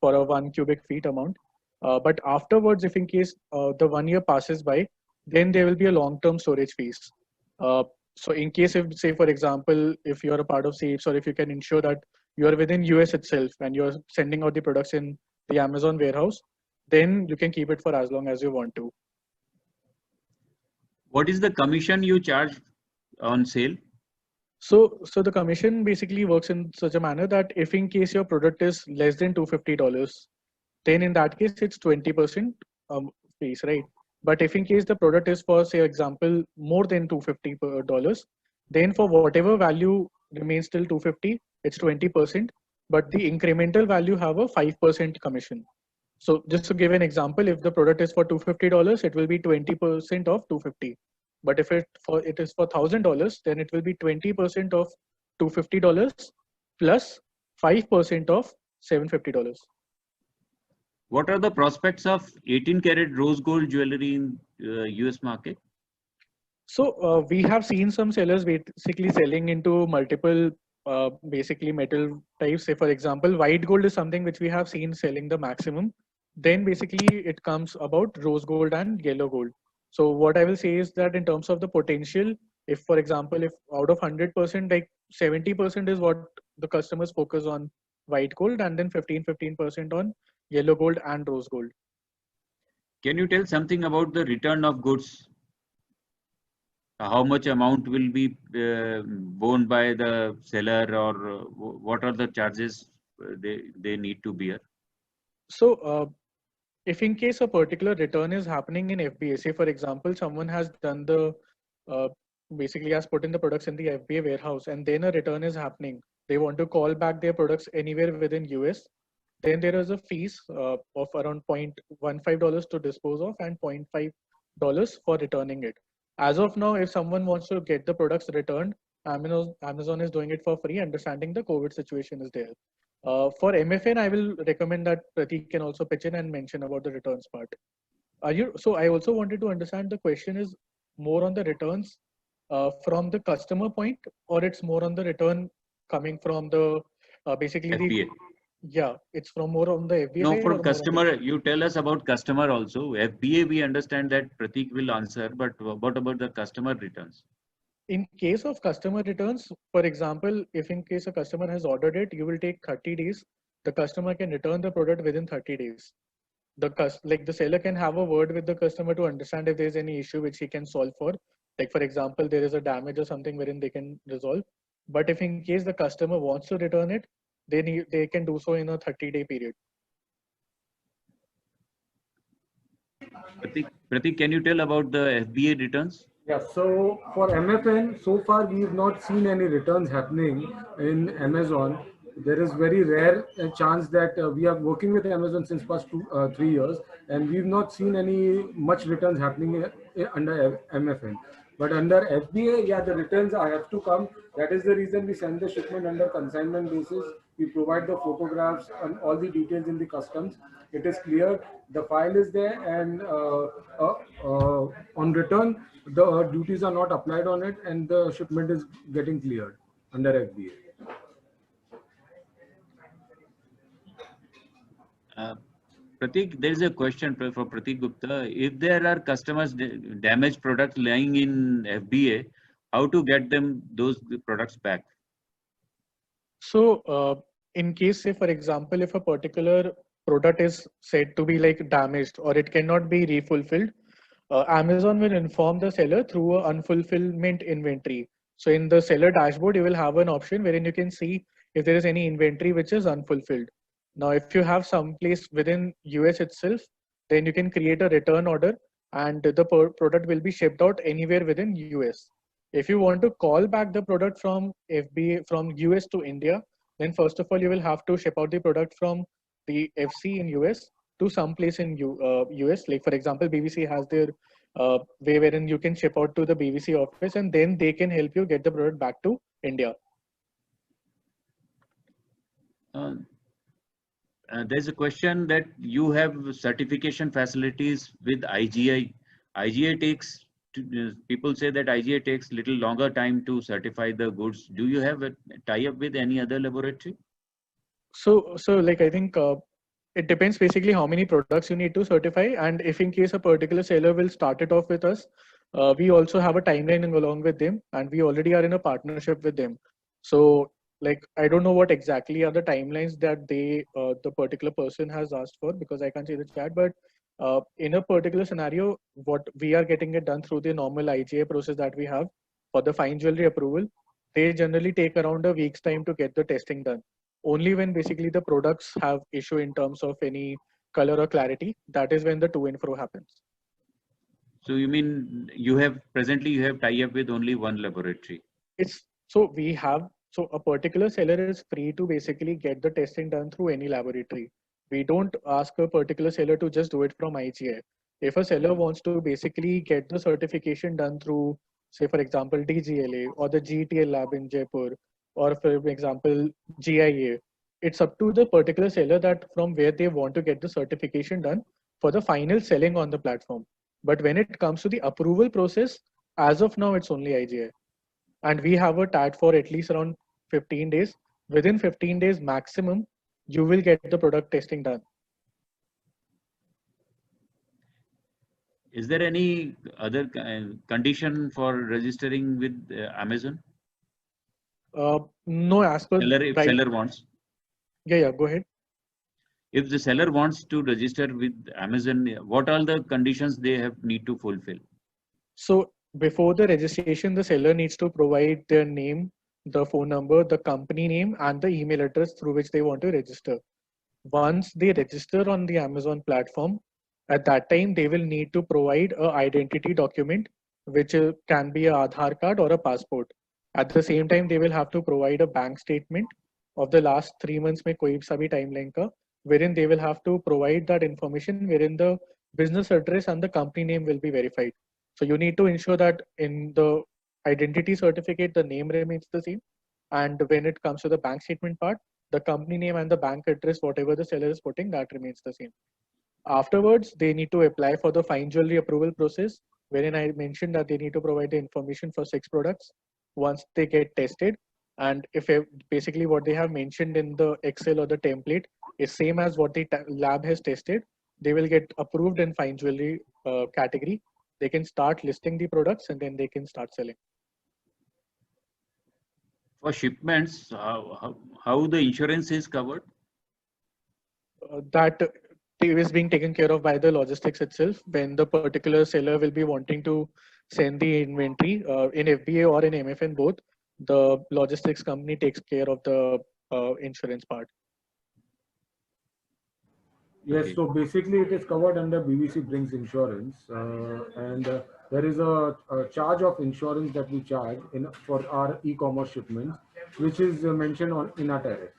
for a 1 cubic feet amount. But afterwards, if in case the 1 year passes by, then there will be a long-term storage fees. So in case if, say for example, if you're a part of SAFES, or if you can ensure that you are within US itself and you're sending out the products in the Amazon warehouse, then you can keep it for as long as you want to. What is the commission you charge on sale? So the commission basically works in such a manner that if in case your product is less than $250, then in that case it's 20% fees, right? But if in case the product is for, say example, more than $250, then for whatever value remains till 250, it's 20%. But the incremental value have a 5% commission. So just to give an example, if the product is for $250, it will be 20% of 250. But if it is for $1,000, then it will be 20% of $250 plus 5% of $750. What are the prospects of 18 karat rose gold jewelry in US market? So we have seen some sellers basically selling into multiple basically metal types. Say for example, white gold is something which we have seen selling the maximum. Then basically it comes about rose gold and yellow gold. So what I will say is that in terms of the potential, if for example, if out of 100%, like 70% is what the customers focus on white gold, and then 15% on yellow gold and rose gold. Can you tell something about the return of goods? How much amount will be borne by the seller, or what are the charges they need to bear? So if in case a particular return is happening in FBA, say for example, someone has done the basically has put in the products in the FBA warehouse, and then a return is happening, they want to call back their products anywhere within US, then there is a fees of around $0.15 to dispose of and $0.5 for returning it. As of now, if someone wants to get the products returned, Amazon is doing it for free, understanding the COVID situation is there. For MFN, I will recommend that Pratik can also pitch in and mention about the returns part. So I also wanted to understand, the question is more on the returns from the customer point, or it's more on the return coming from the basically FBA. Yeah, it's from more on the FBA No, side. for customer, you tell us about customer also. FBA, we understand that Pratik will answer, but what about the customer returns? In case of customer returns, for example, if in case a customer has ordered it, you will take 30 days. The customer can return the product within 30 days. The seller can have a word with the customer to understand if there's any issue which he can solve for. Like for example, there is a damage or something wherein they can resolve. But if in case the customer wants to return it, then they can do so in a 30-day period. Pratik, can you tell about the FBA returns? Yeah, so for MFN, so far we've not seen any returns happening in Amazon. There is very rare chance that we are working with Amazon since past 3 years, and we've not seen any much returns happening under MFN. But under FBA, yeah, the returns have to come. That is the reason we send the shipment under consignment basis. We provide the photographs and all the details in the customs. It is clear, the file is there, and on return, the duties are not applied on it, and the shipment is getting cleared under FBA. Pratik, there is a question for Pratik Gupta. If there are customers damaged products lying in FBA, how to get them those products back? So, in case, say, for example, if a particular product is said to be like damaged or it cannot be refulfilled, Amazon will inform the seller through a unfulfillment inventory. So, in the seller dashboard, you will have an option wherein you can see if there is any inventory which is unfulfilled. Now, if you have some place within US itself, then you can create a return order and the product will be shipped out anywhere within US. If you want to call back the product from FBA from US to India, then first of all you will have to ship out the product from the FC in US to some place in US. Like for example, BBC has their way wherein you can ship out to the BBC office, and then they can help you get the product back to India. There's a question that you have certification facilities with IGI. IGI takes, people say that IGI takes little longer time to certify the goods. Do you have a tie-up with any other laboratory? So like I think it depends basically how many products you need to certify, and if in case a particular seller will start it off with us, we also have a timeline along with them, and we already are in a partnership with them. So like I don't know what exactly are the timelines that they the particular person has asked for, because I can't see the chat, but in a particular scenario, what we are getting it done through the normal IGA process that we have for the fine jewelry approval. They generally take around a week's time to get the testing done. Only when basically the products have issue in terms of any color or clarity, that is when the to and fro happens. So you mean you have presently you have tie-up with only one laboratory? It's so we have, so a particular seller is free to basically get the testing done through any laboratory. We don't ask a particular seller to just do it from IGI. If a seller wants to basically get the certification done through, say for example, DGLA or the GTL lab in Jaipur, or for example, GIA, it's up to the particular seller that from where they want to get the certification done for the final selling on the platform. But when it comes to the approval process, as of now, it's only IGI. And we have a tag for at least around 15 days. Within 15 days maximum, you will get the product testing done. Is there any other condition for registering with Amazon? No, as per If right. seller wants. Yeah, go ahead. If the seller wants to register with Amazon, what are the conditions they need to fulfill? So before the registration, the seller needs to provide their name, the phone number, the company name, and the email address through which they want to register. Once they register on the Amazon platform, at that time, they will need to provide an identity document, which can be an Aadhaar card or a passport. At the same time, they will have to provide a bank statement of the last 3 months में कोई सा भी timeline का, wherein they will have to provide that information, wherein the business address and the company name will be verified. So you need to ensure that in the identity certificate, the name remains the same. And when it comes to the bank statement part, the company name and the bank address, whatever the seller is putting, that remains the same. Afterwards, they need to apply for the fine jewelry approval process, wherein I mentioned that they need to provide the information for 6 products once they get tested. And if basically what they have mentioned in the Excel or the template is same as what the lab has tested, they will get approved in fine jewelry category. They can start listing the products and then they can start selling. For shipments, how the insurance is covered? That is being taken care of by the logistics itself. When the particular seller will be wanting to send the inventory in FBA or in MFN both, the logistics company takes care of the insurance part. Yes, Okay. so basically it is covered under BBC Brings Insurance, and there is a charge of insurance that we charge for our e-commerce shipments, which is mentioned in our tariff.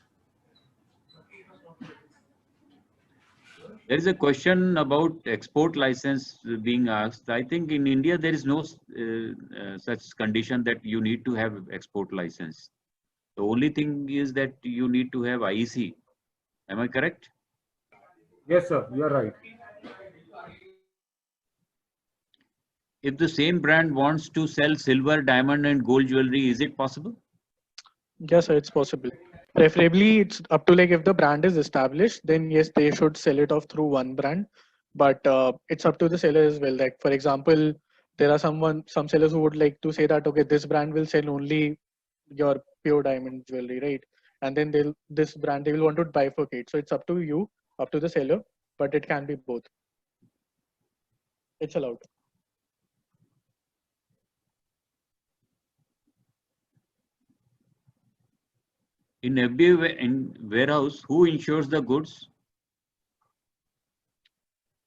There is a question about export license being asked. I think in India there is no such condition that you need to have export license. The only thing is that you need to have IEC. Am I correct? Yes, sir, you are right. If the same brand wants to sell silver, diamond, and gold jewelry, is it possible? Yes, sir, it's possible. Preferably, it's up to like if the brand is established, then yes, they should sell it off through one brand. But it's up to the seller as well. Like for example, there are some sellers who would like to say that okay, this brand will sell only your pure diamond jewelry, right? And then this brand they will want to bifurcate. So it's up to you, up to the seller, but it can be both. It's allowed. In FBA warehouse, who insures the goods?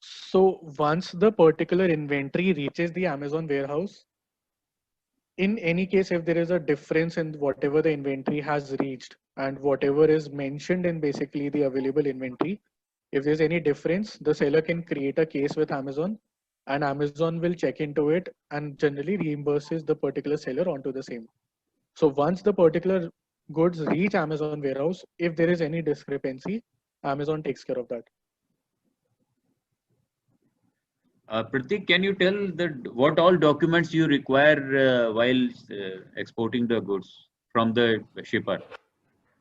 So once the particular inventory reaches the Amazon warehouse, in any case, if there is a difference in whatever the inventory has reached and whatever is mentioned in basically the available inventory, if there's any difference, the seller can create a case with Amazon and Amazon will check into it and generally reimburses the particular seller onto the same. So once the particular goods reach Amazon warehouse, if there is any discrepancy, Amazon takes care of that. Pratik, can you tell what all documents you require while exporting the goods from the shipper?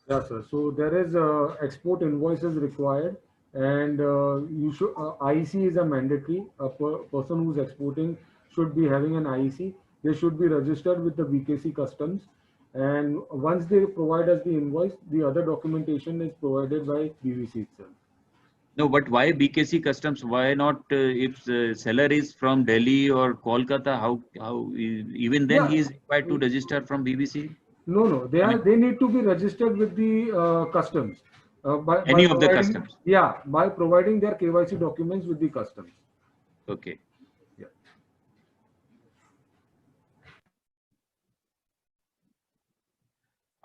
Yeah, sir. So there is export invoices required, and you should IEC is a mandatory. A person who's exporting should be having an IEC. They should be registered with the BKC Customs, and once they provide us the invoice, the other documentation is provided by BVC itself. No, but why BKC Customs? Why not if the seller is from Delhi or Kolkata? How even then he is required to register from BBC? No, they need to be registered with the customs by Any of the providing, customs? yeah, by providing their KYC documents with the customs. Okay. Yeah.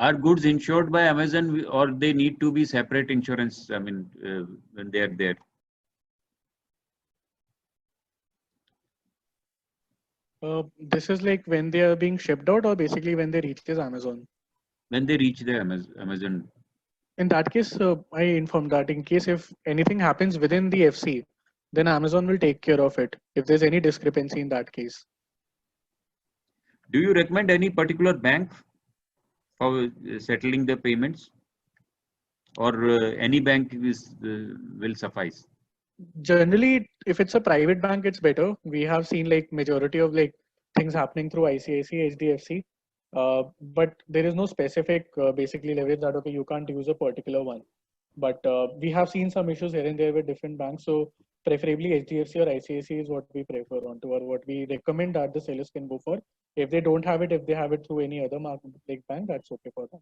Are goods insured by Amazon or they need to be separate insurance? I mean, when they are there. This is like when they are being shipped out or basically when they reaches Amazon. When they reach the Amazon. In that case, I informed that in case if anything happens within the FC, then Amazon will take care of it if there's any discrepancy in that case. Do you recommend any particular bank for settling the payments, or any bank will suffice? Generally, if it's a private bank, it's better. We have seen like majority of like things happening through ICICI, HDFC, but there is no specific basically leverage that okay you can't use a particular one. But we have seen some issues here and there with different banks. So preferably HDFC or ICICI is what we prefer onto, or what we recommend that the sellers can go for. If they don't have it, if they have it through any other market like bank, that's okay for them.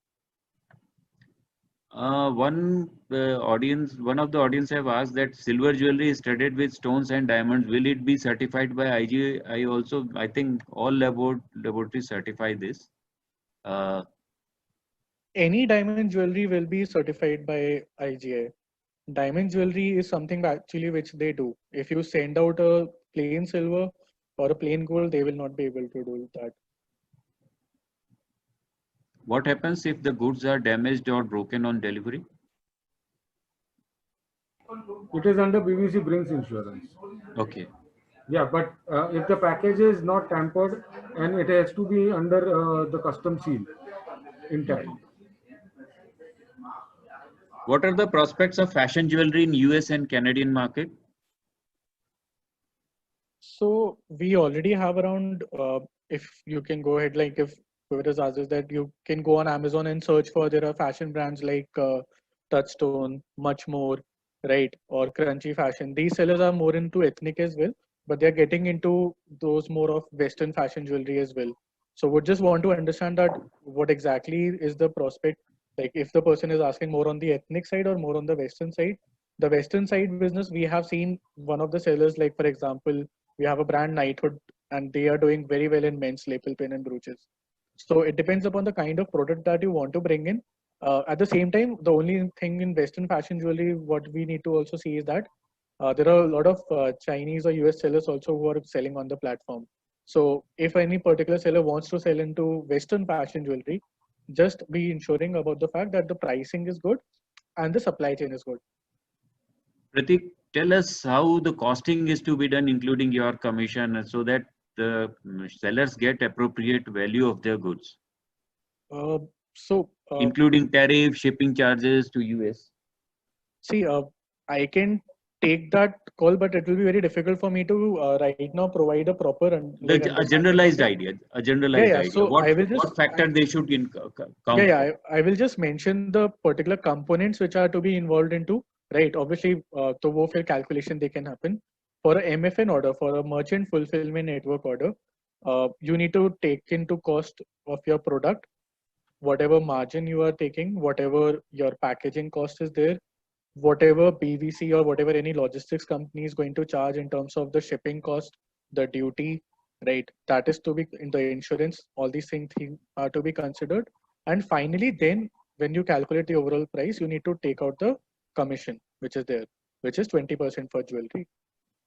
One of the audience have asked that silver jewelry is studded with stones and diamonds. Will it be certified by IGI also? I think all laboratories certify this. Any diamond jewelry will be certified by IGI. Diamond jewelry is something actually which they do. If you send out a plain silver or a plain gold, they will not be able to do that. What happens if the goods are damaged or broken on delivery? It is under BBC brings insurance. Okay. Yeah, but if the package is not tampered, and it has to be under the custom seal intact. What are the prospects of fashion jewelry in US and Canadian market? So we already have around, if you can go ahead, like if whoever has asked us that you can go on Amazon and search for, there are fashion brands like Touchstone, Much More, right? Or Crunchy Fashion. These sellers are more into ethnic as well, but they're getting into those more of Western fashion jewelry as well. So we just want to understand that what exactly is the prospect, like if the person is asking more on the ethnic side or more on the Western side. The Western side business, we have seen one of the sellers, like for example, we have a brand Knighthood, and they are doing very well in men's lapel pin and brooches. So it depends upon the kind of product that you want to bring in. At the same time, the only thing in Western fashion jewelry, what we need to also see is that there are a lot of Chinese or US sellers also who are selling on the platform. So if any particular seller wants to sell into Western fashion jewelry, just be ensuring about the fact that the pricing is good and the supply chain is good. Pratik, tell us how the costing is to be done, including your commission, so that the sellers get appropriate value of their goods. So, including tariff, shipping charges to US? see, I can take that call, but it will be very difficult for me to right now provide a proper A understanding generalized of it. idea. A generalized Yeah. idea. So I will just What factor they should count yeah. for? I will just mention the particular components which are to be involved into, right? Obviously, to wo fil calculation they can happen for a MFN order, for a merchant fulfillment network order. You need to take into cost of your product, whatever margin you are taking, whatever your packaging cost is there, whatever BVC or whatever any logistics company is going to charge in terms of the shipping cost, the duty, right? That is to be in the insurance. All these things are to be considered. And finally, then when you calculate the overall price, you need to take out the commission, which is there, which is 20% for jewelry.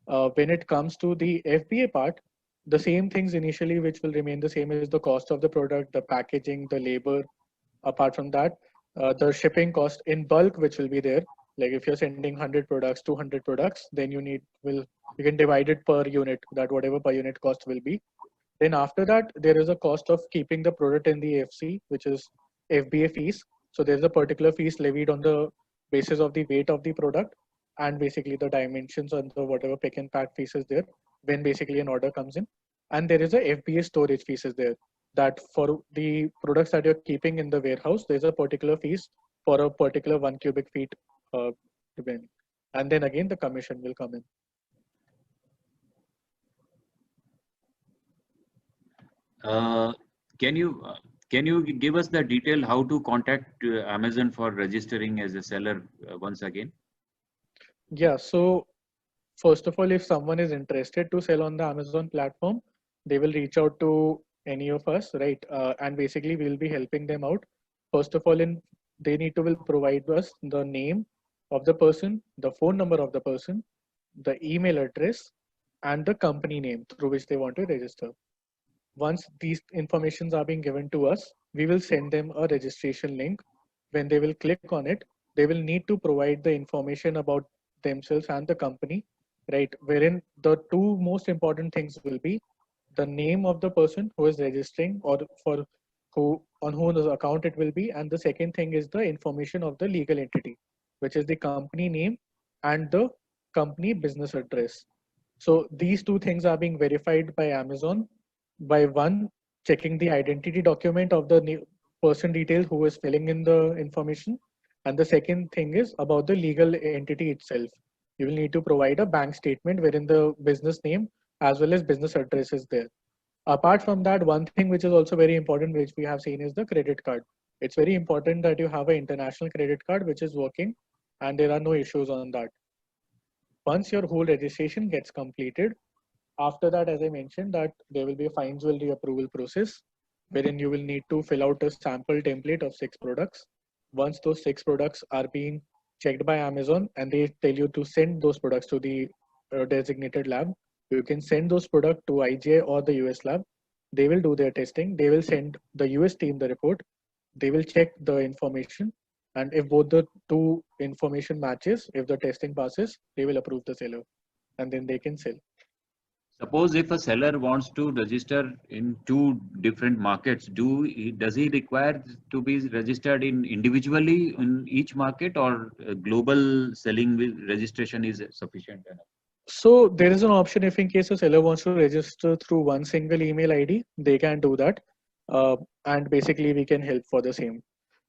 When it comes to the FBA part, the same things initially, which will remain the same, is the cost of the product, the packaging, the labor. Apart from that, the shipping cost in bulk, which will be there. Like if you're sending 100 products, 200 products, then you can divide it per unit, that whatever per unit cost will be. Then after that, there is a cost of keeping the product in the FC, which is FBA fees. So there's a particular fees levied on the basis of the weight of the product and basically the dimensions on the whatever pick and pack fees is there when basically an order comes in. And there is a FBA storage fees is there, that for the products that you're keeping in the warehouse, there's a particular fees for a particular 1 cubic feet depending. And then again, the commission will come in. Can you give us the detail how to contact Amazon for registering as a seller once again? Yeah, so first of all, if someone is interested to sell on the Amazon platform, they will reach out to any of us, right? And basically, we'll be helping them out. First of all, they need to will provide us the name of the person, the phone number of the person, the email address, and the company name through which they want to register. Once these informations are being given to us, we will send them a registration link. When they will click on it, they will need to provide the information about themselves and the company, right? Wherein the two most important things will be the name of the person who is registering or for who on whose account it will be. And the second thing is the information of the legal entity, which is the company name and the company business address. So these two things are being verified by Amazon by one checking the identity document of the person details who is filling in the information. And the second thing is about the legal entity itself. You will need to provide a bank statement wherein the business name as well as business address is there. Apart from that, one thing which is also very important, which we have seen, is the credit card. It's very important that you have an international credit card which is working and there are no issues on that. Once your whole registration gets completed, after that, as I mentioned, that there will be a fine jewelry approval process wherein you will need to fill out a sample template of 6 products. Once those 6 products are being checked by Amazon and they tell you to send those products to the designated lab, you can send those products to IGI or the US lab. They will do their testing. They will send the US team the report. They will check the information. And if both the two information matches, if the testing passes, they will approve the seller and then they can sell. Suppose if a seller wants to register in 2 different markets, does he require to be registered in individually in each market, or global selling with registration is sufficient enough? So there is an option if in case a seller wants to register through one single email ID, they can do that. And basically we can help for the same.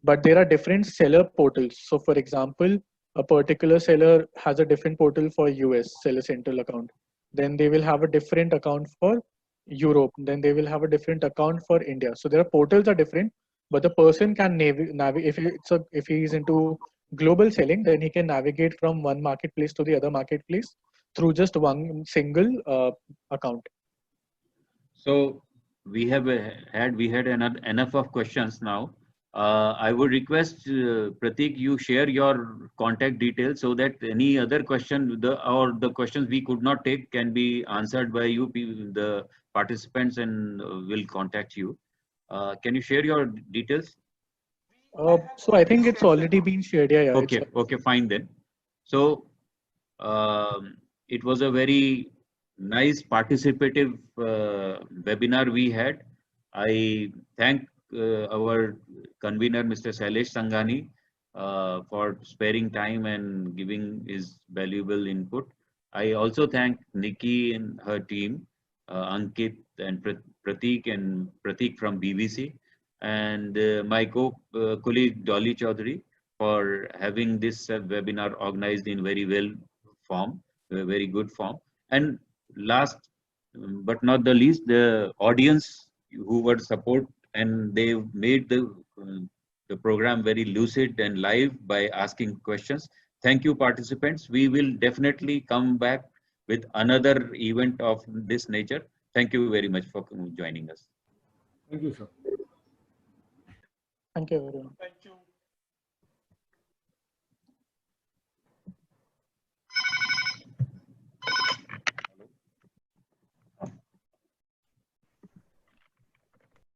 But there are different seller portals. So for example, a particular seller has a different portal for US seller central account. Then they will have a different account for Europe. Then they will have a different account for India. So there are portals are different, but the person can navigate if he is into global selling, then he can navigate from one marketplace to the other marketplace through just one single account. So we had enough of questions now. I would request Pratik, you share your contact details so that any other question or the questions we could not take can be answered by you, the participants, and will contact you. Can you share your details? So I think it's already been shared. Yeah. Okay, fine then. So it was a very nice participative webinar we had. I thank our convener, Mr. Shailesh Sanghani, for sparing time and giving his valuable input. I also thank Nikki and her team, Ankit and Pratik from BBC, and my colleague Dolly Chaudhary for having this webinar organized in very very good form. And last but not the least, the audience who were support, and they made the program very lucid and live by asking questions. Thank you, participants. We will definitely come back with another event of this nature. Thank you very much for joining us. Thank you, sir. Thank you, everyone. Thank you.